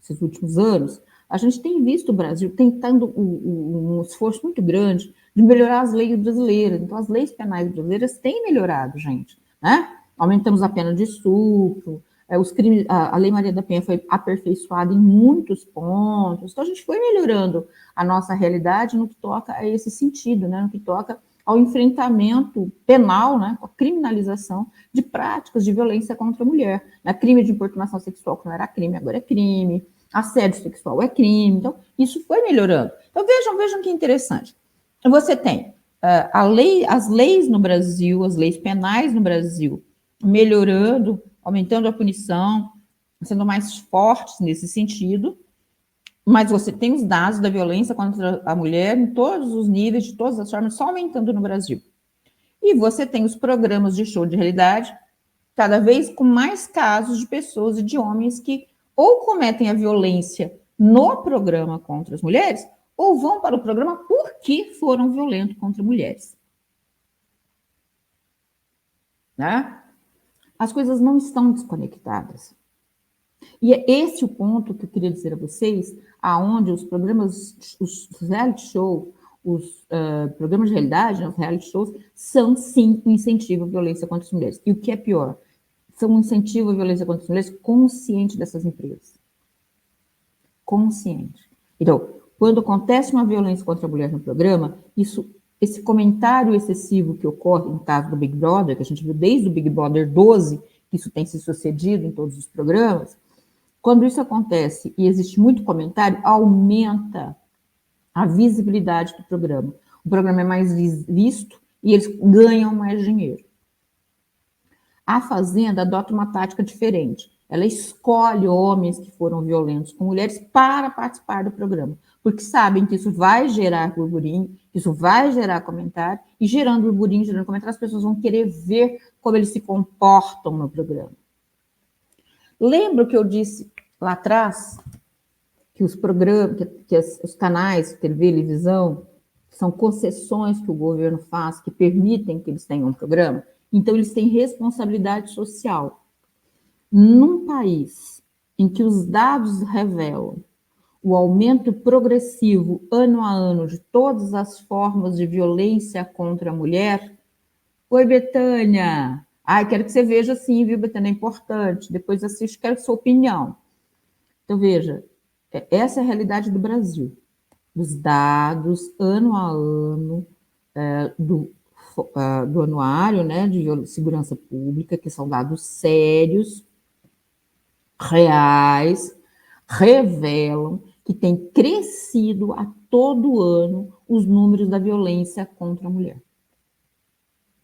esses últimos anos, a gente tem visto o Brasil tentando um esforço muito grande de melhorar as leis brasileiras. Então, as leis penais brasileiras têm melhorado, gente, né? Aumentamos a pena de estupro, os crimes, a Lei Maria da Penha foi aperfeiçoada em muitos pontos, então a gente foi melhorando a nossa realidade no que toca a esse sentido, né, no que toca ao enfrentamento penal, né, com a criminalização de práticas de violência contra a mulher, né, crime de importunação sexual, que não era crime, agora é crime, assédio sexual é crime, então isso foi melhorando. Então vejam que interessante. Você tem as leis no Brasil, as leis penais no Brasil melhorando, aumentando a punição, sendo mais fortes nesse sentido, mas você tem os dados da violência contra a mulher em todos os níveis, de todas as formas, só aumentando no Brasil. E você tem os programas de show de realidade, cada vez com mais casos de pessoas e de homens que ou cometem a violência no programa contra as mulheres, ou vão para o programa porque foram violentos contra mulheres. Né? As coisas não estão desconectadas. E é esse o ponto que eu queria dizer a vocês, aonde os programas, os reality shows, os programas de realidade, né, os reality shows, são sim um incentivo à violência contra as mulheres. E o que é pior, são um incentivo à violência contra as mulheres consciente dessas empresas. Consciente. Então, quando acontece uma violência contra a mulher no programa, esse comentário excessivo que ocorre no caso do Big Brother, que a gente viu desde o Big Brother 12, que isso tem se sucedido em todos os programas, quando isso acontece e existe muito comentário, aumenta a visibilidade do programa. O programa é mais visto e eles ganham mais dinheiro. A Fazenda adota uma tática diferente. Ela escolhe homens que foram violentos com mulheres para participar do programa, porque sabem que isso vai gerar burburinho, que isso vai gerar comentário, e gerando burburinho, gerando comentário, as pessoas vão querer ver como eles se comportam no programa. Lembra que eu disse lá atrás que os programas, que os canais de televisão são concessões que o governo faz que permitem que eles tenham um programa? Então, eles têm responsabilidade social. Num país em que os dados revelam o aumento progressivo, ano a ano, de todas as formas de violência contra a mulher. Oi, Betânia! Ai, quero que você veja sim, viu, Betânia? É importante. Depois assiste, quero sua opinião. Então, veja, essa é a realidade do Brasil. Os dados, ano a ano, do anuário, né, de segurança pública, que são dados sérios, reais, revelam que tem crescido a todo ano os números da violência contra a mulher.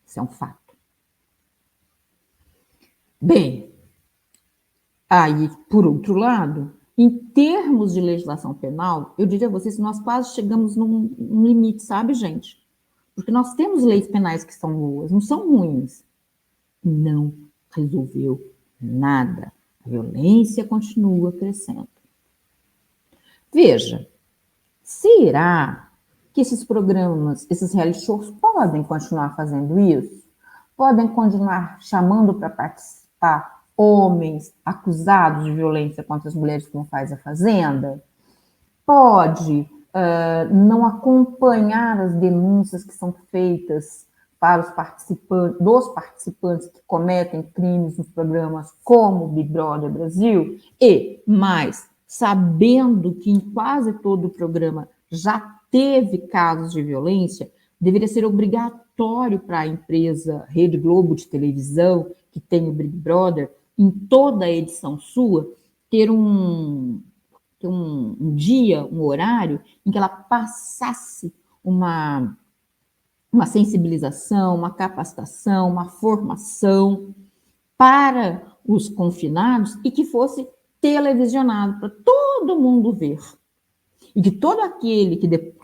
Isso é um fato. Bem, aí, por outro lado, em termos de legislação penal, eu diria a vocês que nós quase chegamos num limite, sabe, gente? Porque nós temos leis penais que são boas, não são ruins. Não resolveu nada. A violência continua crescendo. Veja, será que esses programas, esses reality shows podem continuar fazendo isso? Podem continuar chamando para participar homens acusados de violência contra as mulheres, como faz a Fazenda? Pode não acompanhar as denúncias que são feitas para os participantes que cometem crimes nos programas como o Big Brother Brasil? E, mais, sabendo que em quase todo o programa já teve casos de violência, deveria ser obrigatório para a empresa Rede Globo de televisão, que tem o Big Brother, em toda a edição sua, ter um dia, um horário, em que ela passasse uma sensibilização, uma capacitação, uma formação para os confinados e que fosse televisionado para todo mundo ver. E que todo aquele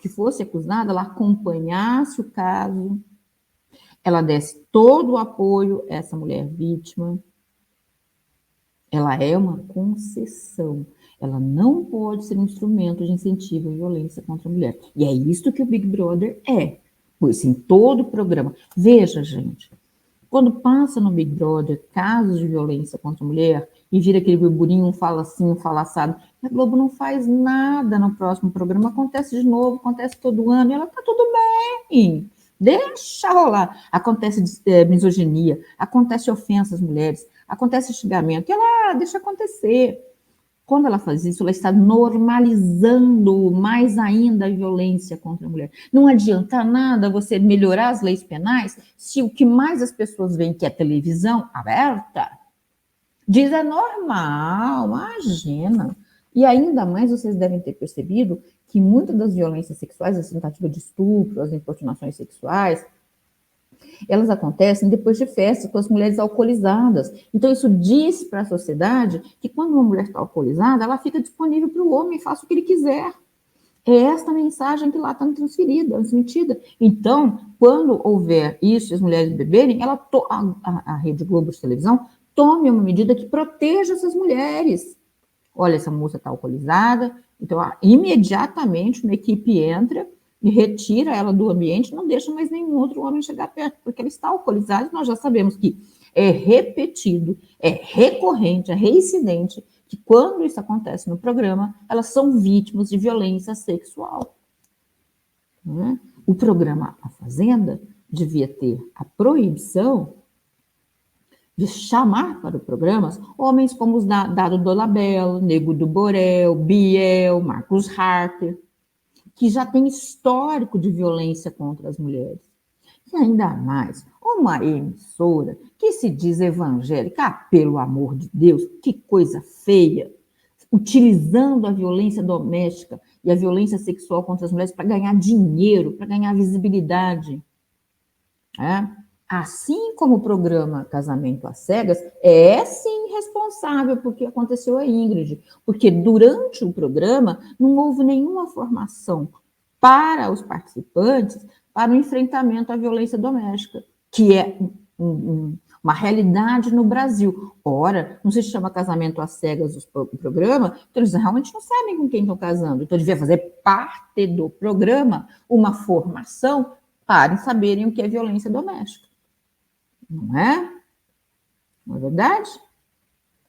que fosse acusado, ela acompanhasse o caso, ela desse todo o apoio a essa mulher vítima. Ela é uma concessão. Ela não pode ser um instrumento de incentivo à violência contra a mulher. E é isso que o Big Brother é. Pois em todo o programa. Veja, gente, quando passa no Big Brother casos de violência contra a mulher e vira aquele burburinho, um fala assim, um fala assado, a Globo não faz nada no próximo programa, acontece de novo, acontece todo ano, e ela tá tudo bem. Deixa rolar. Acontece misoginia, acontece ofensa às mulheres, acontece xingamento, e ela deixa acontecer. Quando ela faz isso, ela está normalizando mais ainda a violência contra a mulher. Não adianta nada você melhorar as leis penais se o que mais as pessoas veem que é televisão aberta, diz é normal, imagina. E ainda mais vocês devem ter percebido que muitas das violências sexuais, as tentativas de estupro, as importunações sexuais, elas acontecem depois de festas com as mulheres alcoolizadas. Então, isso diz para a sociedade que quando uma mulher está alcoolizada, ela fica disponível para o homem, faça o que ele quiser. É esta mensagem que lá está transmitida. Então, quando houver isso, as mulheres beberem, a Rede Globo de televisão tome uma medida que proteja essas mulheres. Olha, essa moça está alcoolizada, então imediatamente uma equipe entra e retira ela do ambiente, não deixa mais nenhum outro homem chegar perto, porque ela está alcoolizada e nós já sabemos que é repetido, é recorrente, é reincidente, que quando isso acontece no programa, elas são vítimas de violência sexual. Né? O programa A Fazenda devia ter a proibição de chamar para os programas homens como os Dado Dolabella, Nego do Borel, Biel, Marcos Harper, que já tem histórico de violência contra as mulheres. E ainda mais, uma emissora que se diz evangélica, pelo amor de Deus, que coisa feia, utilizando a violência doméstica e a violência sexual contra as mulheres para ganhar dinheiro, para ganhar visibilidade. Assim como o programa Casamento às Cegas é sim responsável por que aconteceu a Ingrid, porque durante o programa não houve nenhuma formação para os participantes para o enfrentamento à violência doméstica, que é uma realidade no Brasil. Ora, não se chama Casamento às Cegas o programa, então eles realmente não sabem com quem estão casando. Então, devia fazer parte do programa uma formação para saberem o que é violência doméstica. Não é? Não é verdade?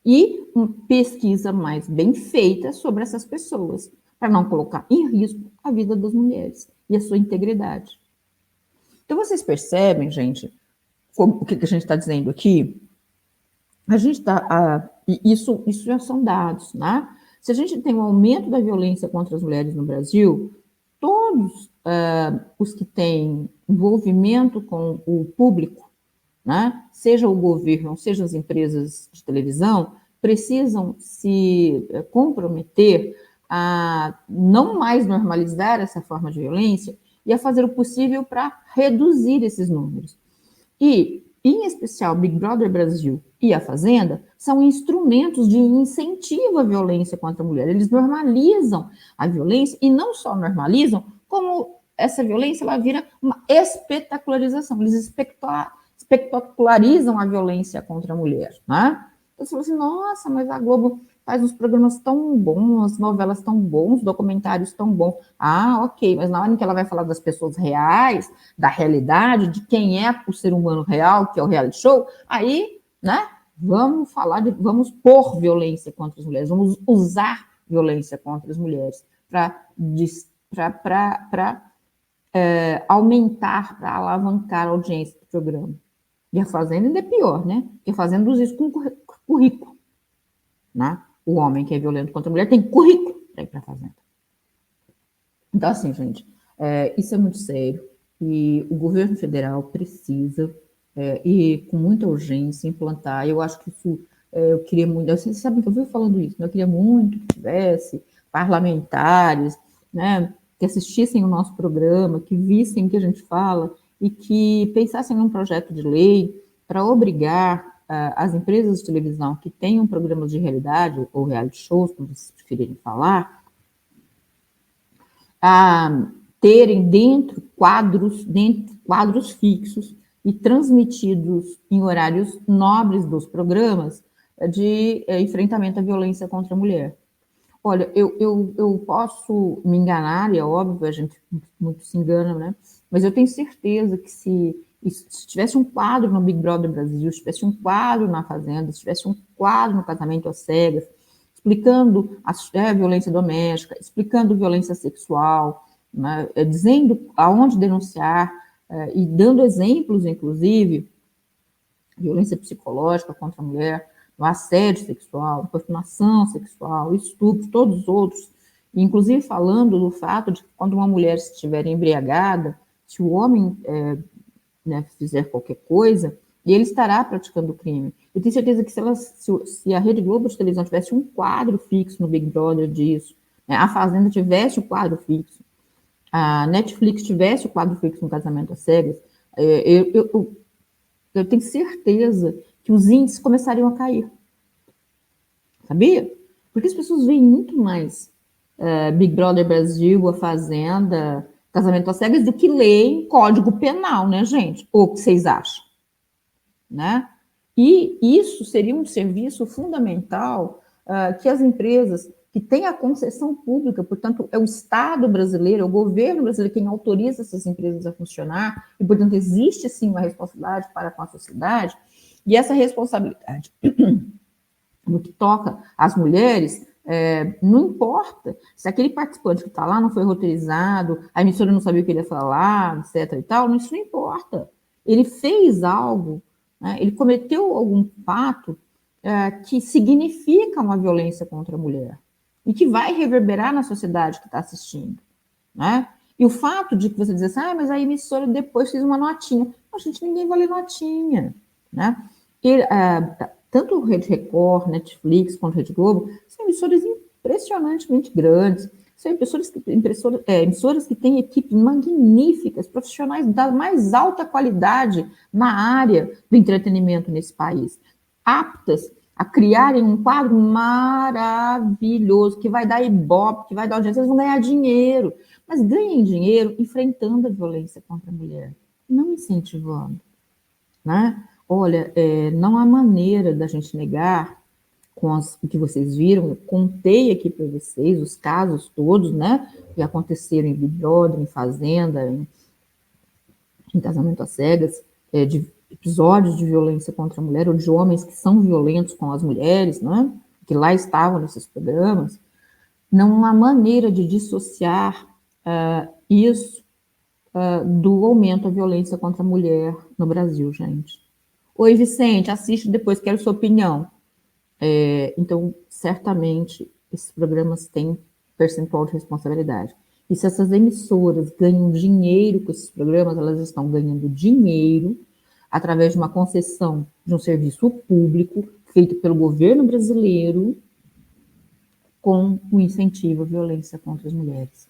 E uma pesquisa mais bem feita sobre essas pessoas, para não colocar em risco a vida das mulheres e a sua integridade. Então, vocês percebem, gente, o que a gente está dizendo aqui? A gente está... Isso já são dados, né? Se a gente tem um aumento da violência contra as mulheres no Brasil, todos os que têm envolvimento com o público, né, seja o governo, seja as empresas de televisão, precisam se comprometer a não mais normalizar essa forma de violência e a fazer o possível para reduzir esses números. E, em especial, Big Brother Brasil e a Fazenda são instrumentos de incentivo à violência contra a mulher. Eles normalizam a violência e não só normalizam, como essa violência ela vira uma espetacularização. Eles espetacularizam a violência contra a mulher, né? Então, você fala assim, nossa, mas a Globo faz uns programas tão bons, as novelas tão bons, documentários tão bons. Ah, ok, mas na hora em que ela vai falar das pessoas reais, da realidade, de quem é o ser humano real, que é o reality show, aí, né, vamos pôr violência contra as mulheres, vamos usar violência contra as mulheres para aumentar, para alavancar a audiência do programa. E a Fazenda ainda é pior, né? Porque a Fazenda usa isso com currículo, né? O homem que é violento contra a mulher tem currículo para ir para a Fazenda. Então, assim, gente, isso é muito sério e o governo federal precisa, e com muita urgência, implantar. Eu acho que isso, eu queria muito, vocês sabem que eu vivo falando isso, né? Eu queria muito que tivesse parlamentares, né, que assistissem o nosso programa, que vissem o que a gente fala e que pensassem num projeto de lei para obrigar as empresas de televisão que tenham programas de realidade, ou reality shows, como vocês preferirem falar, a terem dentro quadros fixos e transmitidos em horários nobres dos programas de enfrentamento à violência contra a mulher. Olha, eu posso me enganar, e é óbvio, a gente muito se engana, né? Mas eu tenho certeza que se tivesse um quadro no Big Brother Brasil, se tivesse um quadro na Fazenda, se tivesse um quadro no Casamento às Cegas, explicando a violência doméstica, explicando violência sexual, né, dizendo aonde denunciar, e dando exemplos, inclusive, violência psicológica contra a mulher, o assédio sexual, importunação sexual, estupro, todos os outros, inclusive falando do fato de que quando uma mulher estiver embriagada, se o homem né, fizer qualquer coisa, ele estará praticando o crime. Eu tenho certeza que se a Rede Globo de televisão tivesse um quadro fixo no Big Brother disso, né, a Fazenda tivesse um quadro fixo, a Netflix tivesse o quadro fixo no Casamento às Cegas, eu tenho certeza que os índices começariam a cair. Sabia? Porque as pessoas veem muito mais Big Brother Brasil, a Fazenda, Casamento às Cegas, do que leem Código Penal, né, gente? Ou o que vocês acham? Né? E isso seria um serviço fundamental que as empresas que têm a concessão pública, portanto, é o Estado brasileiro, é o governo brasileiro quem autoriza essas empresas a funcionar, e, portanto, existe, sim, uma responsabilidade para com a sociedade, e essa responsabilidade, no que toca às mulheres, não importa se aquele participante que está lá não foi roteirizado, a emissora não sabia o que ele ia falar, etc. e tal, isso não importa. Ele fez algo, né, ele cometeu algum fato que significa uma violência contra a mulher e que vai reverberar na sociedade que está assistindo, né? E o fato de que você diz assim, mas a emissora depois fez uma notinha. Não, gente, ninguém vai ler notinha, né? Tanto o Rede Record, Netflix, quanto Rede Globo, são emissoras impressionantemente grandes, são emissoras que têm equipes magníficas, profissionais da mais alta qualidade na área do entretenimento nesse país, aptas a criarem um quadro maravilhoso, que vai dar ibope, que vai dar audiência, eles vão ganhar dinheiro, mas ganhem dinheiro enfrentando a violência contra a mulher, não incentivando, né? Olha, não há maneira da gente negar o que vocês viram, eu contei aqui para vocês os casos todos, né, que aconteceram em Big Brother, em Fazenda, em Casamento às Cegas, de episódios de violência contra a mulher, ou de homens que são violentos com as mulheres, né, que lá estavam nesses programas, Não há maneira de dissociar isso do aumento da violência contra a mulher no Brasil, gente. Oi, Vicente, assiste depois, quero sua opinião. Então, certamente, esses programas têm percentual de responsabilidade. E se essas emissoras ganham dinheiro com esses programas, elas estão ganhando dinheiro através de uma concessão de um serviço público feito pelo governo brasileiro com o incentivo à violência contra as mulheres.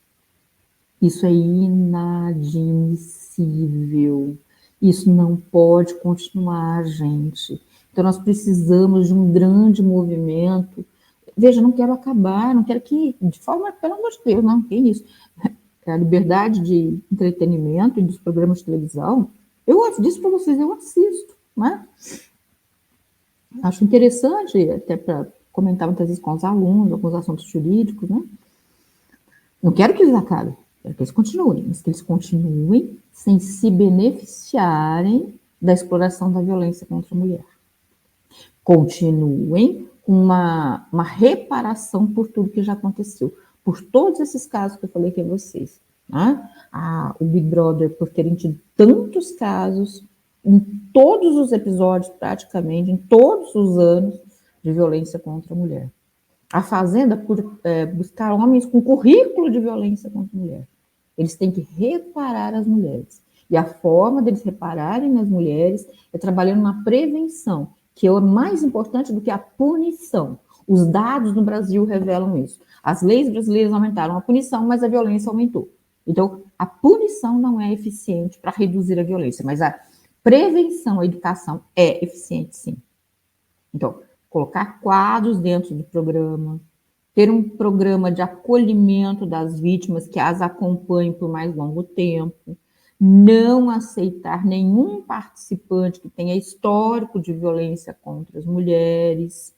Isso é inadmissível. Isso não pode continuar, gente. Então, nós precisamos de um grande movimento. Veja, não quero acabar, não quero que, de forma, pelo amor de Deus, não, que isso. A liberdade de entretenimento e dos programas de televisão, eu disse para vocês, eu assisto, né? Acho interessante, até para comentar muitas vezes com os alunos, alguns assuntos jurídicos, né? Não quero que eles acabem, quero que eles continuem, mas que eles continuem sem se beneficiarem da exploração da violência contra a mulher. Continuem uma reparação por tudo que já aconteceu, por todos esses casos que eu falei aqui a vocês. Né? O Big Brother, por terem tido tantos casos, em todos os episódios, praticamente, em todos os anos, de violência contra a mulher. A Fazenda, por buscar homens com currículo de violência contra a mulher. Eles têm que reparar as mulheres. E a forma deles repararem as mulheres é trabalhando na prevenção, que é mais importante do que a punição. Os dados no Brasil revelam isso. As leis brasileiras aumentaram a punição, mas a violência aumentou. Então, a punição não é eficiente para reduzir a violência, mas a prevenção, a educação é eficiente, sim. Então, colocar quadros dentro do programa, ter um programa de acolhimento das vítimas que as acompanhe por mais longo tempo, não aceitar nenhum participante que tenha histórico de violência contra as mulheres,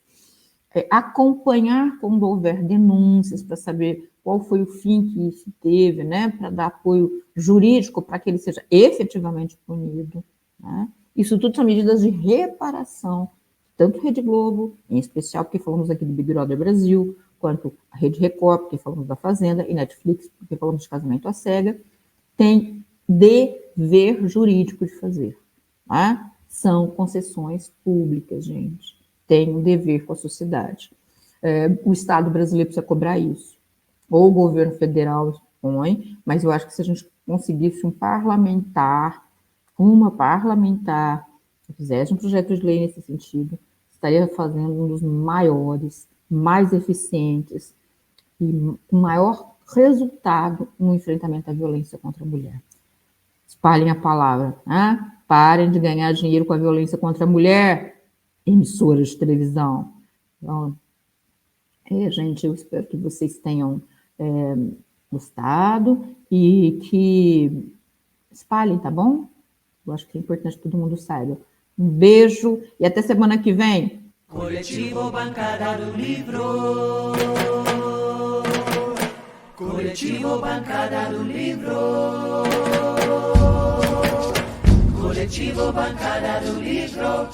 acompanhar quando houver denúncias para saber qual foi o fim que isso teve, né, para dar apoio jurídico para que ele seja efetivamente punido. Né? Isso tudo são medidas de reparação, tanto Rede Globo, em especial porque falamos aqui do Big Brother Brasil, quanto a Rede Record, porque falamos da Fazenda, e Netflix, porque falamos de Casamento à Cega, tem dever jurídico de fazer. Tá? São concessões públicas, gente. Tem um dever com a sociedade. O Estado brasileiro precisa cobrar isso. Ou o governo federal põe, mas eu acho que se a gente conseguisse uma parlamentar, que fizesse um projeto de lei nesse sentido, estaria fazendo um dos maiores, mais eficientes e com maior resultado no enfrentamento à violência contra a mulher. Espalhem a palavra, né? Parem de ganhar dinheiro com a violência contra a mulher, emissoras de televisão. Então, gente, eu espero que vocês tenham gostado e que espalhem, tá bom? Eu acho que é importante que todo mundo saiba. Um beijo e até semana que vem. Coletivo Bancada do Livro. Coletivo Bancada do Livro. Coletivo Bancada do Livro.